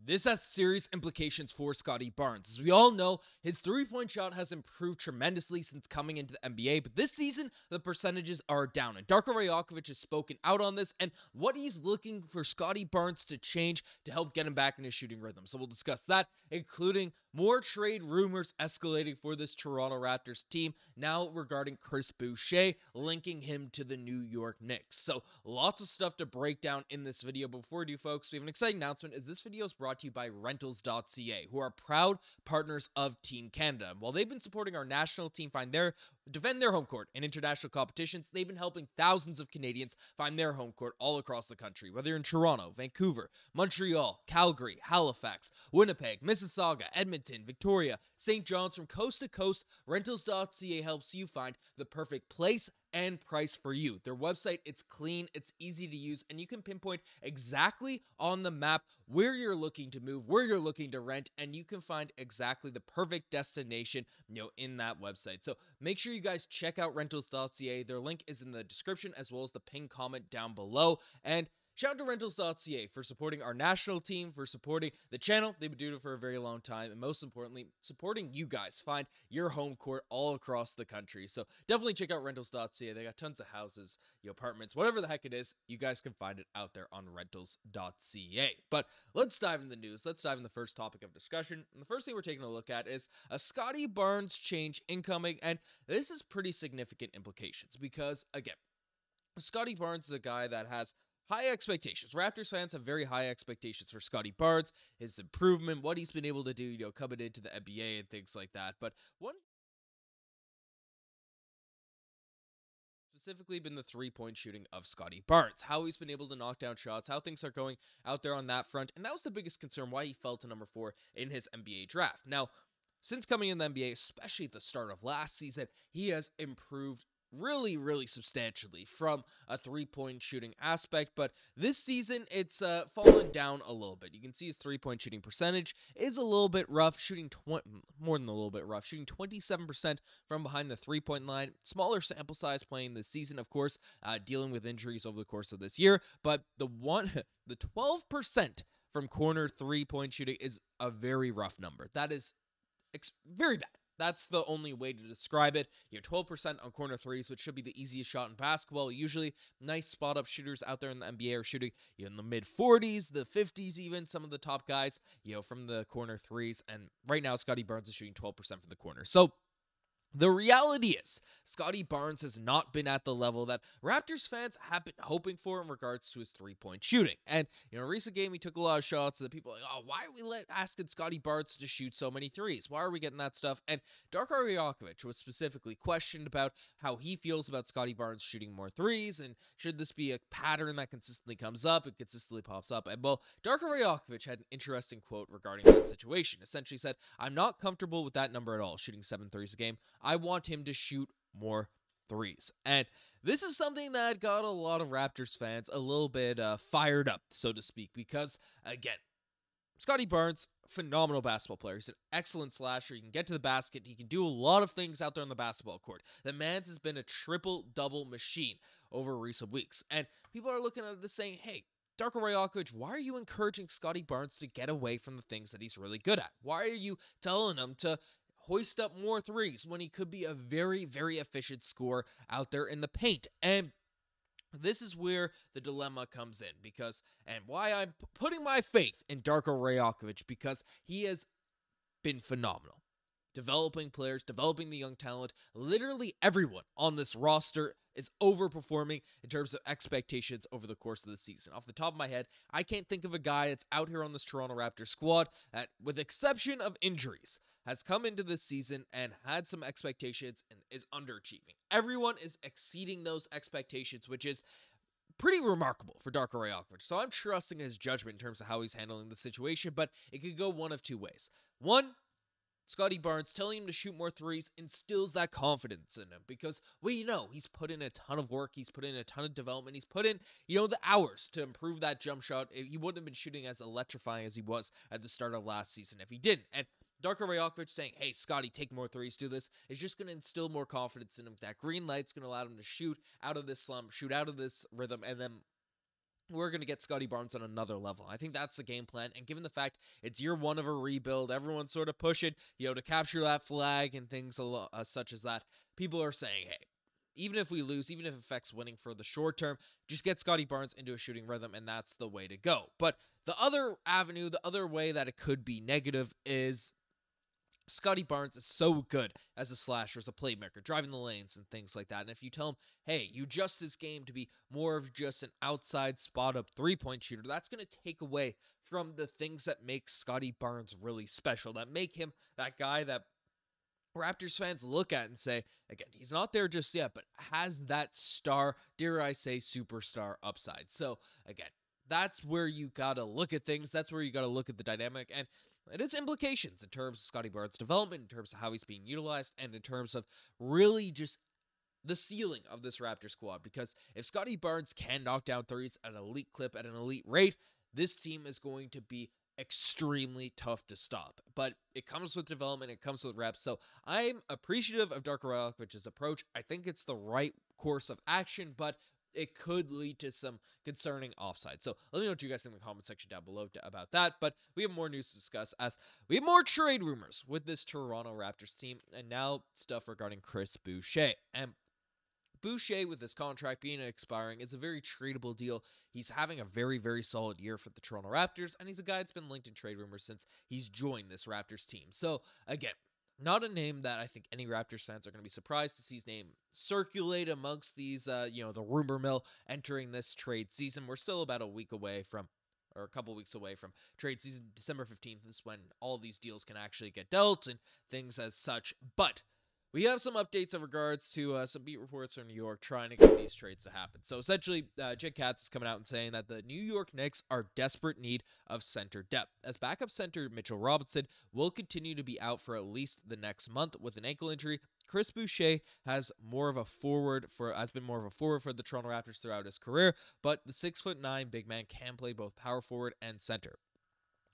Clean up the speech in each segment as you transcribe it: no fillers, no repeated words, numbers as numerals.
This has serious implications for Scottie Barnes. As we all know, his three-point shot has improved tremendously since coming into the NBA, but this season, the percentages are down. And Darko Rajakovic has spoken out on this and what he's looking for Scottie Barnes to change to help get him back in his shooting rhythm. So we'll discuss that, including more trade rumors escalating for this Toronto Raptors team, now regarding Chris Boucher, linking him to the New York Knicks. So lots of stuff to break down in this video. But before we do, folks, we have an exciting announcement, as this video is brought to you by Rentals.ca, who are proud partners of Team Canada. While they've been supporting our national team defend their home court in international competitions, they've been helping thousands of Canadians find their home court all across the country, whether you're in Toronto, Vancouver, Montreal, Calgary, Halifax, Winnipeg, Mississauga, Edmonton, Victoria, St. John's. From coast to coast, Rentals.ca helps you find the perfect place and price for you. Their website, it's clean, it's easy to use, and you can pinpoint exactly on the map where you're looking to move, where you're looking to rent, and you can find exactly the perfect destination, in that website. So make sure you guys check out Rentals.ca. Their link is in the description as well as the pinned comment down below. And shout out to Rentals.ca for supporting our national team, for supporting the channel. They've been doing it for a very long time, and most importantly, supporting you guys find your home court all across the country. So definitely check out Rentals.ca. They got tons of houses, apartments, whatever the heck it is, you guys can find it out there on Rentals.ca. But let's dive into the news. Let's dive in the first topic of discussion. And the first thing we're taking a look at is a Scottie Barnes change incoming, and this is pretty significant implications because, again, Scottie Barnes is a guy that has high expectations. Raptors fans have very high expectations for Scottie Barnes, his improvement, what he's been able to do, coming into the NBA and things like that. But one specifically been the three-point shooting of Scottie Barnes, how he's been able to knock down shots, how things are going out there on that front, and that was the biggest concern why he fell to number 4 in his NBA draft. Now, since coming in the NBA, especially at the start of last season, he has improved really substantially from a three-point shooting aspect, but this season it's fallen down a little bit. You can see his three-point shooting percentage is a little bit rough, shooting more than a little bit rough, shooting 27% from behind the three-point line. Smaller sample size playing this season, of course, dealing with injuries over the course of this year, but the 12% from corner three-point shooting is a very rough number. That is very bad. That's the only way to describe it. 12% on corner threes, which should be the easiest shot in basketball. Usually, nice spot-up shooters out there in the NBA are shooting in the mid-40s, the 50s even, some of the top guys, from the corner threes. And right now, Scottie Barnes is shooting 12% from the corner. So the reality is, Scottie Barnes has not been at the level that Raptors fans have been hoping for in regards to his three-point shooting. And, in a recent game, he took a lot of shots that people are like, oh, why are we asking Scottie Barnes to shoot so many threes? Why are we getting that stuff? And Darko Rajakovic was specifically questioned about how he feels about Scottie Barnes shooting more threes, and should this be a pattern that consistently comes up and consistently pops up? And, well, Darko Rajakovic had an interesting quote regarding that situation. Essentially said, I'm not comfortable with that number at all, shooting 7 threes a game. I want him to shoot more threes. And this is something that got a lot of Raptors fans a little bit fired up, so to speak, because, again, Scottie Barnes, phenomenal basketball player. He's an excellent slasher. He can get to the basket. He can do a lot of things out there on the basketball court. The man's has been a triple-double machine over recent weeks. And people are looking at this saying, hey, Darko Rajakovic, why are you encouraging Scottie Barnes to get away from the things that he's really good at? Why are you telling him to hoist up more threes when he could be a very efficient scorer out there in the paint? And this is where the dilemma comes in, because, and why I'm putting my faith in Darko Rajakovic, because he has been phenomenal. Developing players, developing the young talent. Literally everyone on this roster is overperforming in terms of expectations over the course of the season. Off the top of my head, I can't think of a guy that's out here on this Toronto Raptors squad that, with exception of injuries, has come into this season and had some expectations and is underachieving. Everyone is exceeding those expectations, which is pretty remarkable for Darko Rajakovic. So I'm trusting his judgment in terms of how he's handling the situation, but it could go one of two ways. One, Scottie Barnes telling him to shoot more threes instills that confidence in him, because we know he's put in a ton of work, he's put in a ton of development, he's put in, the hours to improve that jump shot. He wouldn't have been shooting as electrifying as he was at the start of last season if he didn't. And Darko Rajakovic saying, hey, Scottie, take more threes, do this, is just going to instill more confidence in him. That green light's going to allow him to shoot out of this slump, shoot out of this rhythm, and then we're going to get Scottie Barnes on another level. I think that's the game plan. And given the fact it's year one of a rebuild, everyone's sort of pushing, to capture that flag and things such as that. People are saying, hey, even if we lose, even if it affects winning for the short term, just get Scottie Barnes into a shooting rhythm, and that's the way to go. But the other avenue, the other way that it could be negative is Scottie Barnes is so good as a slasher, as a playmaker, driving the lanes and things like that. And if you tell him, hey, you adjust this game to be more of just an outside spot-up three-point shooter, that's going to take away from the things that make Scottie Barnes really special, that make him that guy that Raptors fans look at and say, again, he's not there just yet, but has that star, dare I say, superstar upside. So, again, that's where you got to look at things. That's where you got to look at the dynamic. And it has implications in terms of Scottie Barnes' development, in terms of how he's being utilized, and in terms of really just the ceiling of this Raptors squad. Because if Scottie Barnes can knock down threes at an elite clip, at an elite rate, this team is going to be extremely tough to stop. But it comes with development, it comes with reps. So I'm appreciative of Darko Rajakovic's approach. I think it's the right course of action, but it could lead to some concerning offside. So let me know what you guys think in the comment section down below about that. But we have more news to discuss as we have more trade rumors with this Toronto Raptors team, and now stuff regarding Chris Boucher. And Boucher, with his contract being expiring, is a very tradable deal. He's having a very, very solid year for the Toronto Raptors, and he's a guy that's been linked in trade rumors since he's joined this Raptors team. So, again, not a name that I think any Raptors fans are going to be surprised to see his name circulate amongst these, the rumor mill entering this trade season. We're still about a week away from, or a couple weeks away from trade season. December 15th is when all these deals can actually get dealt and things as such. But we have some updates in regards to some beat reports from New York trying to get these trades to happen. So essentially, Jake Katz is coming out and saying that the New York Knicks are desperate need of center depth, as backup center Mitchell Robinson will continue to be out for at least the next month with an ankle injury. Chris Boucher has been more of a forward for the Toronto Raptors throughout his career, but the 6'9" big man can play both power forward and center.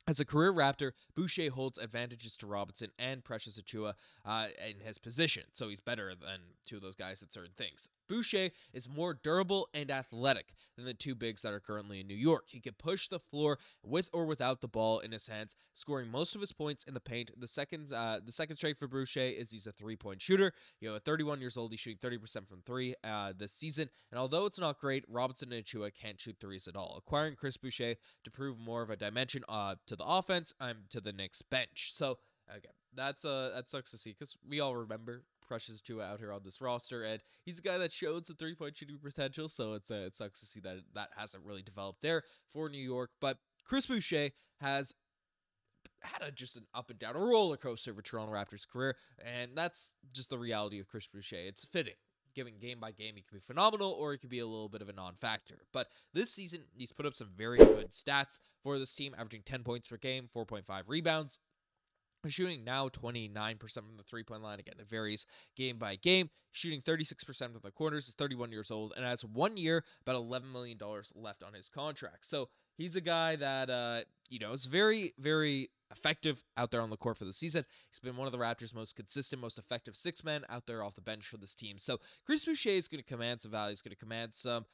As a career Raptor, Boucher holds advantages to Robinson and Precious Achiuwa in his position, so he's better than two of those guys at certain things. Boucher is more durable and athletic than the two bigs that are currently in New York. He can push the floor with or without the ball in his hands, scoring most of his points in the paint. The second trait for Boucher is he's a three-point shooter. At 31 years old, he's shooting 30% from three this season, and although it's not great, Robinson and Achiuwa can't shoot threes at all. Acquiring Chris Boucher to prove more of a dimension to the offense, to the Knicks bench. So again, that sucks to see, because we all remember Precious Achiuwa out here on this roster, and he's a guy that showed some three-point shooting potential. So it sucks to see that hasn't really developed there for New York. But Chris Boucher has had just an up and down, a roller coaster of a Toronto Raptors career, and that's just the reality of Chris Boucher. It's fitting. Given game by game, he can be phenomenal, or he could be a little bit of a non-factor. But this season, he's put up some very good stats for this team, averaging 10 points per game, 4.5 rebounds. He's shooting now 29% from the three-point line. Again, it varies game by game. Shooting 36% from the corners. He's 31 years old and has 1 year, about $11 million left on his contract. So he's a guy that, is very, very effective out there on the court for the season. He's been one of the Raptors' most consistent, most effective six-men out there off the bench for this team. So Chris Boucher is going to command some value. He's going to command some,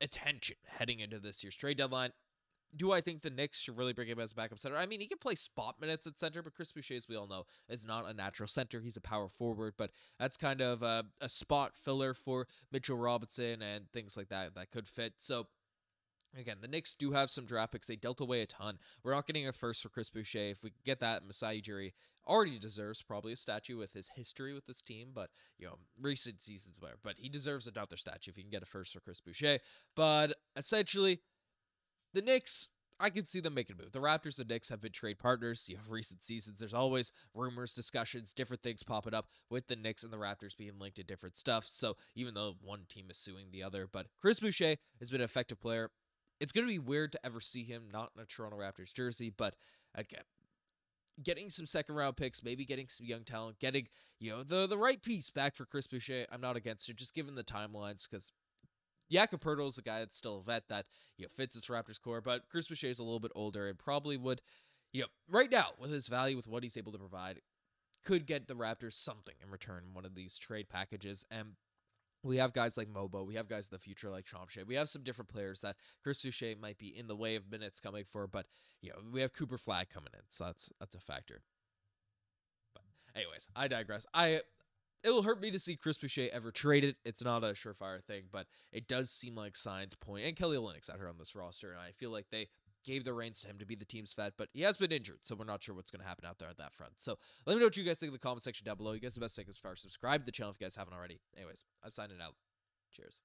attention heading into this year's trade deadline. Do I think the Knicks should really bring him as a backup center? I mean, he can play spot minutes at center, but Chris Boucher, as we all know, is not a natural center. He's a power forward, but that's kind of a spot filler for Mitchell Robinson and things like that could fit. So again, the Knicks do have some draft picks. They dealt away a ton. We're not getting a first for Chris Boucher. If we could get that, Masai Ujiri already deserves probably a statue with his history with this team, but, recent seasons where. But he deserves another statue if he can get a first for Chris Boucher. But essentially, the Knicks, I can see them making a move. The Raptors and Knicks have been trade partners, recent seasons. There's always rumors, discussions, different things popping up with the Knicks and the Raptors being linked to different stuff. So even though one team is suing the other, but Chris Boucher has been an effective player. It's going to be weird to ever see him not in a Toronto Raptors jersey, but again, getting some second-round picks, maybe getting some young talent, getting, the right piece back for Chris Boucher, I'm not against it, just given the timelines, because Jakob Poeltl is a guy that's still a vet that, fits this Raptors core, but Chris Boucher is a little bit older and probably would, right now, with his value, with what he's able to provide, could get the Raptors something in return in one of these trade packages. And We have guys like Mobo. We have guys in the future like Chomshay. We have some different players that Chris Boucher might be in the way of minutes coming for, but we have Cooper Flag coming in, so that's a factor. But anyways, I digress. It will hurt me to see Chris Boucher ever traded. It's not a surefire thing, but it does seem like signs point. And Kelly Olynyk's out here on this roster, and I feel like they gave the reins to him to be the team's vet, but he has been injured, so we're not sure what's going to happen out there on that front. So let me know what you guys think in the comment section down below. You guys the best thing as far as subscribe to the channel if you guys haven't already. Anyways, I'm signing out. Cheers.